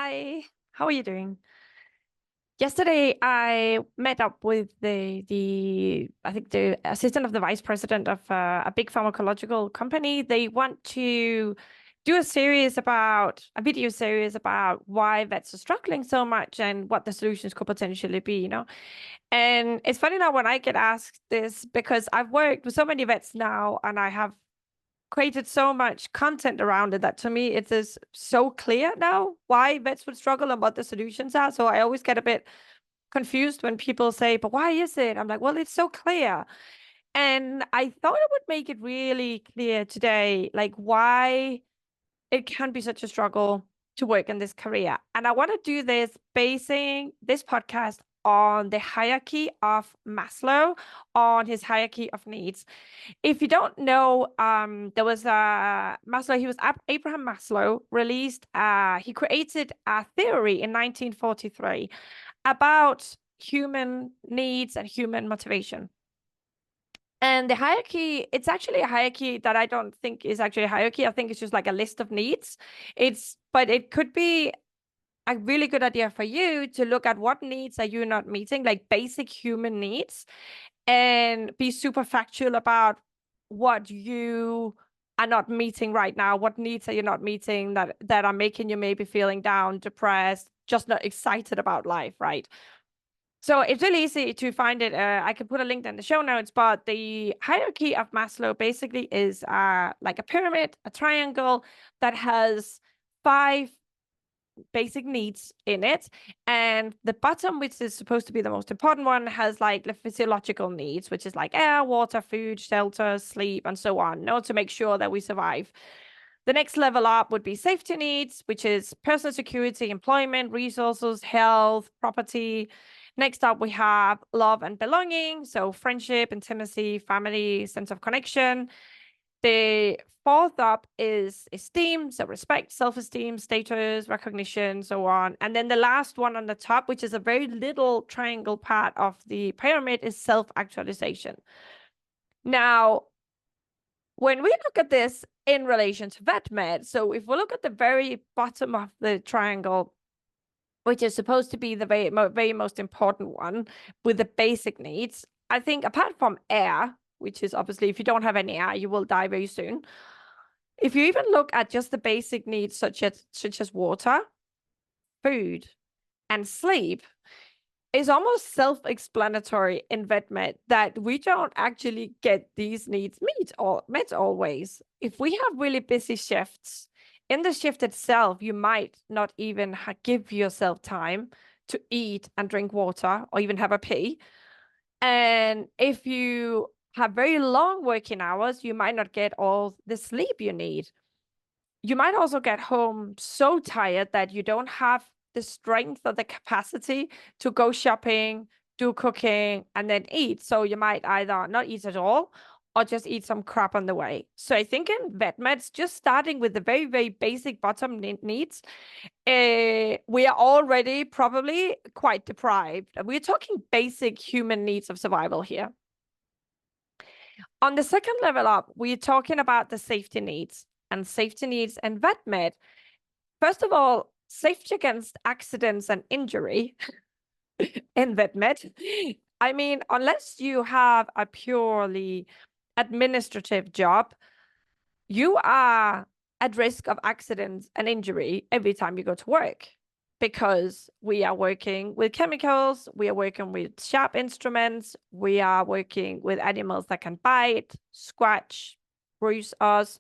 Hi, how are you doing? Yesterday, I met up with the I think the assistant of the vice president of a big pharmacological company. They want to do a video series about why vets are struggling so much and what the solutions could potentially be. And it's funny now when I get asked this because I've worked with so many vets now and I have created so much content around it that to me it is so clear now why vets would struggle and what the solutions are. So I always get a bit confused when people say, but why is it? I'm like, well, it's so clear. And I thought it would make it really clear today, like why it can be such a struggle to work in this career. And I want to do this basing this podcast on the hierarchy of Maslow, on his hierarchy of needs. If you don't know, there was Maslow. He was Abraham Maslow. He created a theory in 1943 about human needs and human motivation. And the hierarchy, it's actually a hierarchy that I don't think is actually a hierarchy. I think it's just like a list of needs. But it could be a really good idea for you to look at what needs are you not meeting, like basic human needs, and be super factual about what you are not meeting right now. What needs are you not meeting that are making you maybe feeling down, depressed, just not excited about life, right? So it's really easy to find it. I can put a link in the show notes, but the hierarchy of Maslow basically is like a pyramid, a triangle that has five basic needs in it. And the bottom, which is supposed to be the most important one, has like the physiological needs, which is like air, water, food, shelter, sleep, and so on, to make sure that we survive. The next level up would be safety needs, which is personal security, employment, resources, health, property. Next up, we have love and belonging. So friendship, intimacy, family, sense of connection. The fourth up is esteem, so respect, self-esteem, status, recognition, so on. And then the last one on the top, which is a very little triangle part of the pyramid, is self-actualization. Now, when we look at this in relation to vet med, so if we look at the very bottom of the triangle, which is supposed to be the very most important one with the basic needs, I think apart from air, which is obviously if you don't have any air, you will die very soon. If you even look at just the basic needs such as water, food, and sleep, it's almost self-explanatory in vet med that we don't actually get these needs met always. If we have really busy shifts, in the shift itself, you might not even give yourself time to eat and drink water or even have a pee. And if you have very long working hours, you might not get all the sleep you need. You might also get home so tired that you don't have the strength or the capacity to go shopping, do cooking, and then eat. So you might either not eat at all or just eat some crap on the way. So I think in vet meds, just starting with the very, very basic bottom needs, we are already probably quite deprived. We're talking basic human needs of survival here. On the second level up, we're talking about the safety needs and safety needs and vet med. First of all, safety against accidents and injury in vet med. I mean, unless you have a purely administrative job, you are at risk of accidents and injury every time you go to work because we are working with chemicals, we are working with sharp instruments, we are working with animals that can bite, scratch, bruise us.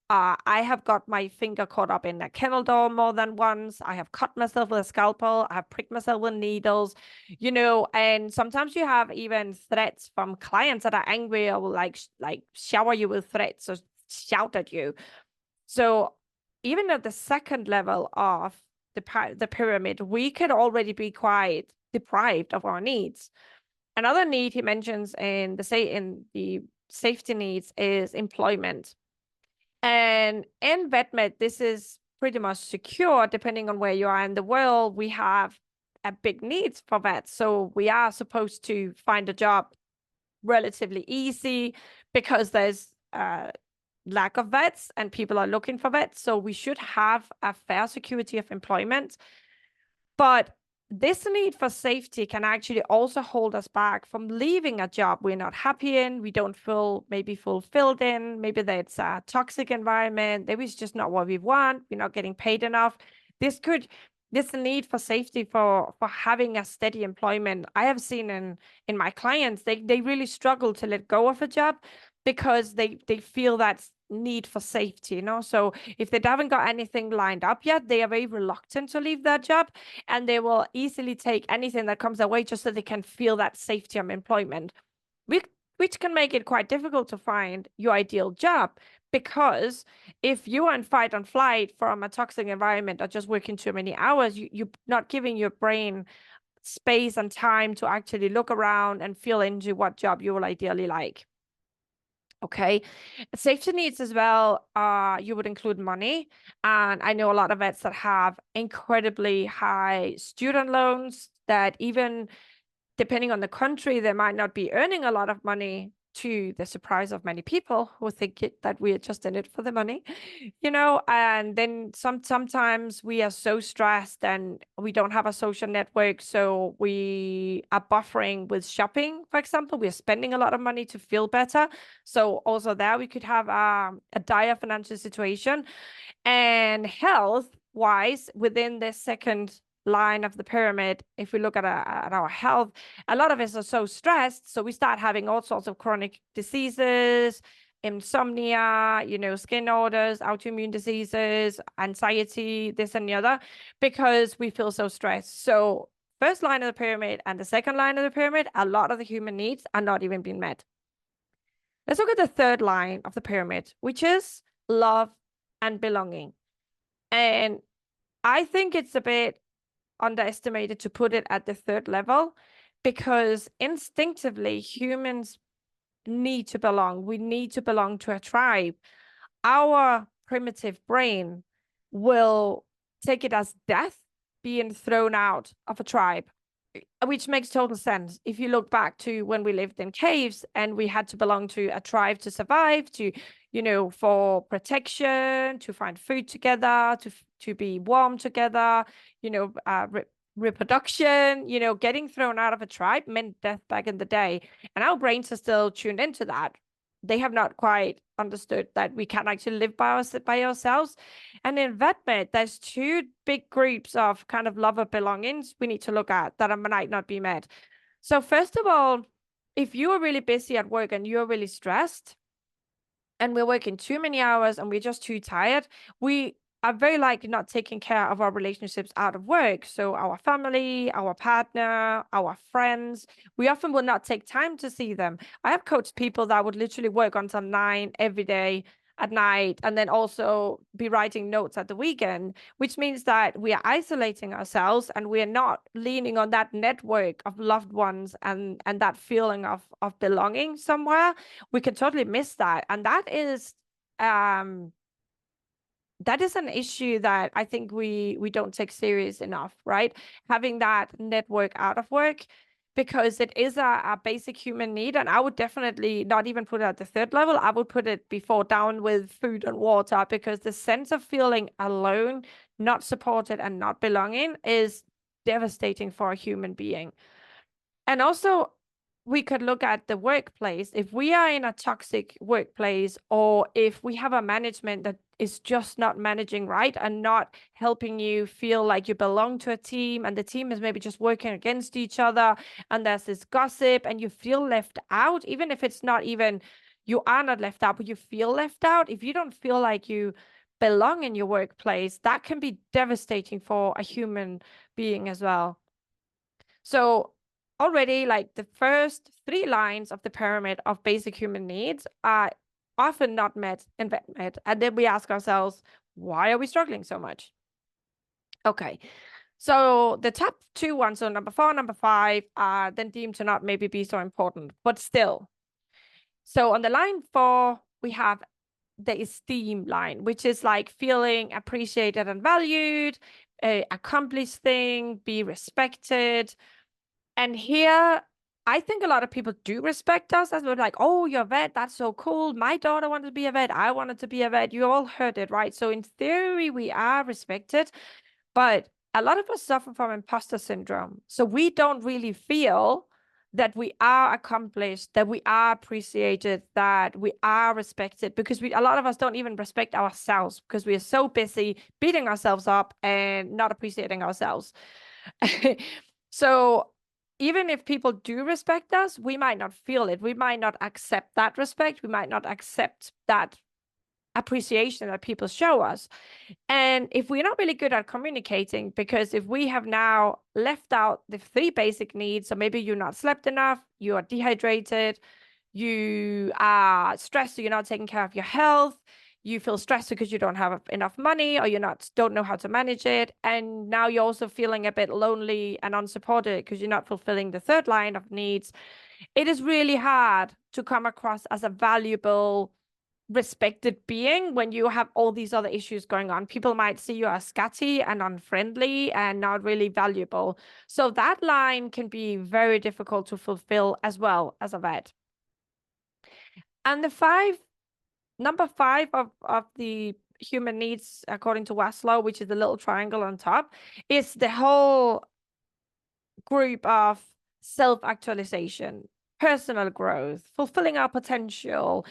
I have got my finger caught up in a kennel door more than once. I have cut myself with a scalpel. I have pricked myself with needles, and sometimes you have even threats from clients that are angry or will like shower you with threats or shout at you. So even at the second level of the pyramid, we can already be quite deprived of our needs. Another need he mentions in the safety needs is employment. And in VetMed, this is pretty much secure depending on where you are in the world. We have a big need for vets. So we are supposed to find a job relatively easy because there's lack of vets and people are looking for vets. So we should have a fair security of employment. But this need for safety can actually also hold us back from leaving a job we're not happy in, we don't feel maybe fulfilled in, maybe that's a toxic environment, maybe it's just not what we want, we're not getting paid enough. This need for safety for having a steady employment, I have seen in my clients, they really struggle to let go of a job because they feel that need for safety, So if they haven't got anything lined up yet, they are very reluctant to leave their job, and they will easily take anything that comes their way just so they can feel that safety of employment, which, which can make it quite difficult to find your ideal job. Because if you are in fight and flight from a toxic environment or just working too many hours, you're not giving your brain space and time to actually look around and feel into what job you will ideally like. Okay. Safety needs as well, you would include money. And I know a lot of vets that have incredibly high student loans that even depending on the country, they might not be earning a lot of money, to the surprise of many people who think that we are just in it for the money, and then sometimes we are so stressed and we don't have a social network. So we are buffering with shopping, for example. We are spending a lot of money to feel better. So also there we could have a dire financial situation. And health wise, within the second line of the pyramid, if we look at our health, a lot of us are so stressed, so we start having all sorts of chronic diseases, insomnia, skin orders, autoimmune diseases, anxiety, this and the other, because we feel so stressed. So first line of the pyramid and the second line of the pyramid, a lot of the human needs are not even being met. Let's look at the third line of the pyramid, which is love and belonging. And I think it's a bit underestimated to put it at the third level, because instinctively humans need to belong. We need to belong to a tribe. Our primitive brain will take it as death being thrown out of a tribe, which makes total sense. If you look back to when we lived in caves and we had to belong to a tribe to survive, for protection, to find food together, to be warm together, reproduction, getting thrown out of a tribe meant death back in the day. And our brains are still tuned into that. They have not quite understood that we can actually live by ourselves. And in VetMed, there's two big groups of kind of love of belongings we need to look at that might not be met. So first of all, if you are really busy at work and you're really stressed, and we're working too many hours and we're just too tired, we are very likely not taking care of our relationships out of work. So our family, our partner, our friends, we often will not take time to see them. I have coached people that would literally work until 9 every day at night and then also be writing notes at the weekend, which means that we are isolating ourselves and we are not leaning on that network of loved ones and that feeling of belonging somewhere. We can totally miss that. And that is an issue that I think we don't take serious enough, right? Having that network out of work, because it is a basic human need. And I would definitely not even put it at the third level. I would put it before down with food and water, because the sense of feeling alone, not supported and not belonging is devastating for a human being. And also, we could look at the workplace. If we are in a toxic workplace, or if we have a management that is just not managing right and not helping you feel like you belong to a team, and the team is maybe just working against each other, and there's this gossip and you feel left out, even if it's not even, you are not left out, but you feel left out. If you don't feel like you belong in your workplace, that can be devastating for a human being as well. So already, like, the first three lines of the pyramid of basic human needs are often not met in VetMed. And then we ask ourselves, why are we struggling so much? Okay. So the top two ones, so number 4, number 5, are then deemed to not maybe be so important, but still. So on the line 4, we have the esteem line, which is like feeling appreciated and valued, accomplish thing, be respected. And here, I think a lot of people do respect us, as we're like, oh, you're a vet. That's so cool. My daughter wanted to be a vet. I wanted to be a vet. You all heard it, right? So in theory, we are respected. But a lot of us suffer from imposter syndrome. So we don't really feel that we are accomplished, that we are appreciated, that we are respected, because a lot of us don't even respect ourselves because we are so busy beating ourselves up and not appreciating ourselves. So even if people do respect us, we might not feel it. We might not accept that respect. We might not accept that appreciation that people show us. And if we're not really good at communicating, because if we have now left out the three basic needs, so maybe you're not slept enough, you are dehydrated, you are stressed, so you're not taking care of your health, you feel stressed because you don't have enough money, or don't know how to manage it, and now you're also feeling a bit lonely and unsupported because you're not fulfilling the third line of needs. It is really hard to come across as a valuable, respected being when you have all these other issues going on. People might see you as scatty and unfriendly and not really valuable. So that line can be very difficult to fulfill as well as a vet. And number five of the human needs, according to Maslow, which is the little triangle on top, is the whole group of self-actualization, personal growth, fulfilling our potential.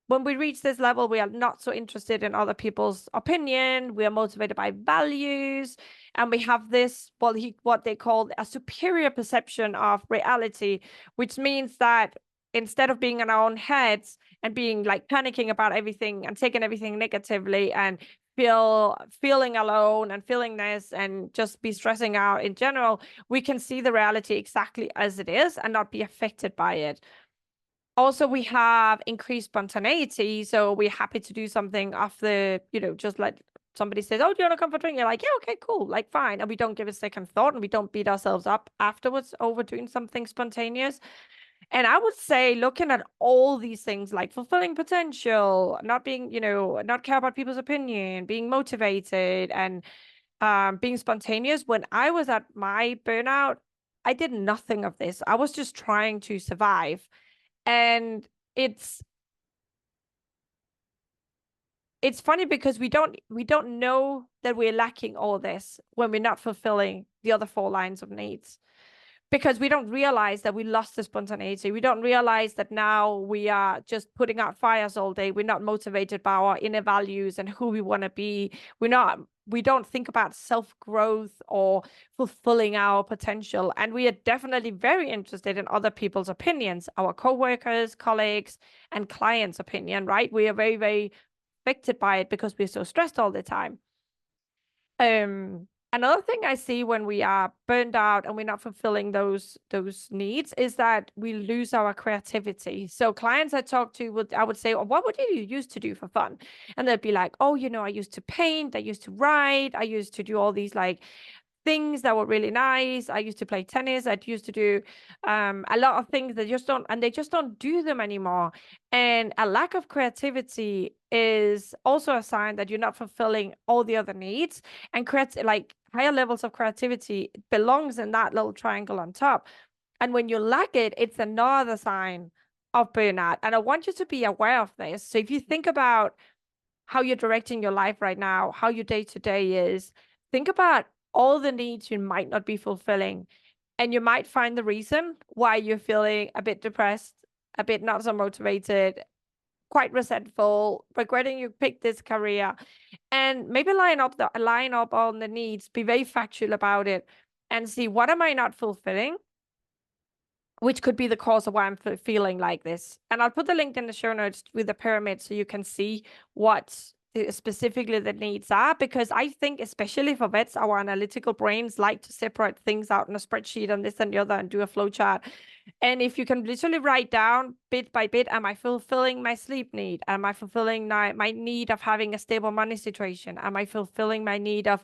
When we reach this level, we are not so interested in other people's opinion. We are motivated by values, and we have this what they call a superior perception of reality, which means that instead of being in our own heads and being like panicking about everything and taking everything negatively and feeling alone and feeling this and just be stressing out in general, we can see the reality exactly as it is and not be affected by it. Also, we have increased spontaneity. So we're happy to do something off the, just like somebody says, oh, do you want to come for a drink? You're like, yeah, okay, cool, like fine. And we don't give a second thought, and we don't beat ourselves up afterwards over doing something spontaneous. And I would say, looking at all these things like fulfilling potential, not being, not care about people's opinion, being motivated, and being spontaneous. When I was at my burnout, I did nothing of this. I was just trying to survive. And it's funny because we don't know that we're lacking all this when we're not fulfilling the other four lines of needs, because we don't realize that we lost the spontaneity. We don't realize that now we are just putting out fires all day. We're not motivated by our inner values and who we want to be. We don't think about self-growth or fulfilling our potential. And we are definitely very interested in other people's opinions, our co-workers, colleagues, and clients' opinion, right? We are very, very affected by it because we're so stressed all the time. Another thing I see when we are burned out and we're not fulfilling those needs is that we lose our creativity. So clients I talk to I would say, well, what would you used to do for fun? And they'd be like, oh, I used to paint, I used to write, I used to do all these like things that were really nice. I used to play tennis. I used to do a lot of things that they just don't do them anymore. And a lack of creativity is also a sign that you're not fulfilling all the other needs. And like higher levels of creativity belongs in that little triangle on top. And when you lack it, it's another sign of burnout. And I want you to be aware of this. So if you think about how you're directing your life right now, how your day to day is, think about all the needs you might not be fulfilling. And you might find the reason why you're feeling a bit depressed, a bit not so motivated, quite regretting you picked this career. And maybe line up on the needs, be very factual about it, and see, what am I not fulfilling? Which could be the cause of why I'm feeling like this. And I'll put the link in the show notes with the pyramid so you can see what specifically the needs are, because I think especially for vets, our analytical brains like to separate things out in a spreadsheet and this and the other and do a flow chart. And if you can literally write down bit by bit, am I fulfilling my sleep need? Am I fulfilling my need of having a stable money situation? Am I fulfilling my need of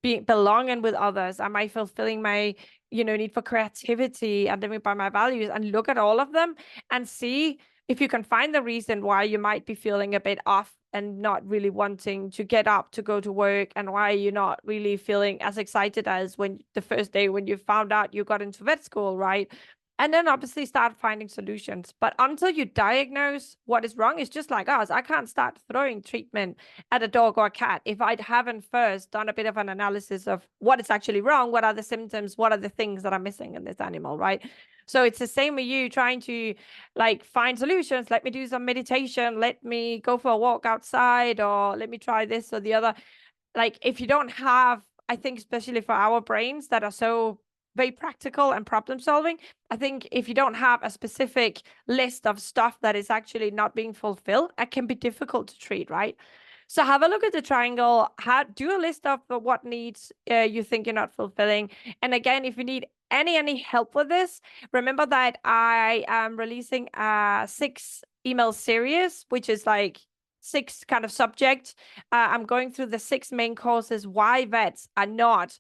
belonging with others? Am I fulfilling my need for creativity and living by my values? And look at all of them and see if you can find the reason why you might be feeling a bit off and not really wanting to get up to go to work, and why you're not really feeling as excited as when the first day when you found out you got into vet school, right? And then obviously start finding solutions. But until you diagnose what is wrong, it's just like us. I can't start throwing treatment at a dog or a cat if I haven't first done a bit of an analysis of what is actually wrong, what are the symptoms, what are the things that are missing in this animal, right? So it's the same with you trying to like find solutions. Let me do some meditation. Let me go for a walk outside, or let me try this or the other. Like if you don't have, I think especially for our brains that are so very practical and problem solving, I think if you don't have a specific list of stuff that is actually not being fulfilled, it can be difficult to treat, right? So have a look at the triangle, do a list of what needs you think you're not fulfilling. And again, if you need any help with this, remember that I am releasing a 6 email series, which is like 6 kind of subjects. I'm going through the 6 main causes why vets are not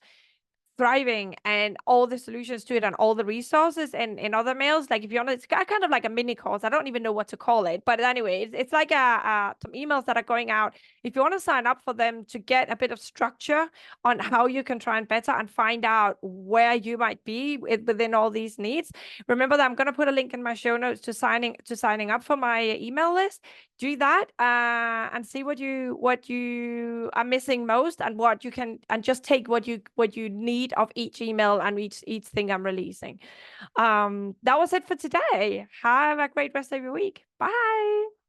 thriving, and all the solutions to it and all the resources and in other mails. Like if you want, it's kind of like a mini course. I don't even know what to call it, but anyway, it's like some emails that are going out. If you want to sign up for them to get a bit of structure on how you can try and better and find out where you might be within all these needs, remember that I'm going to put a link in my show notes to signing up for my email list. Do that and see what you are missing most, and what you can, and just take what you need of each email and each thing I'm releasing. That was it for today. Have a great rest of your week. Bye.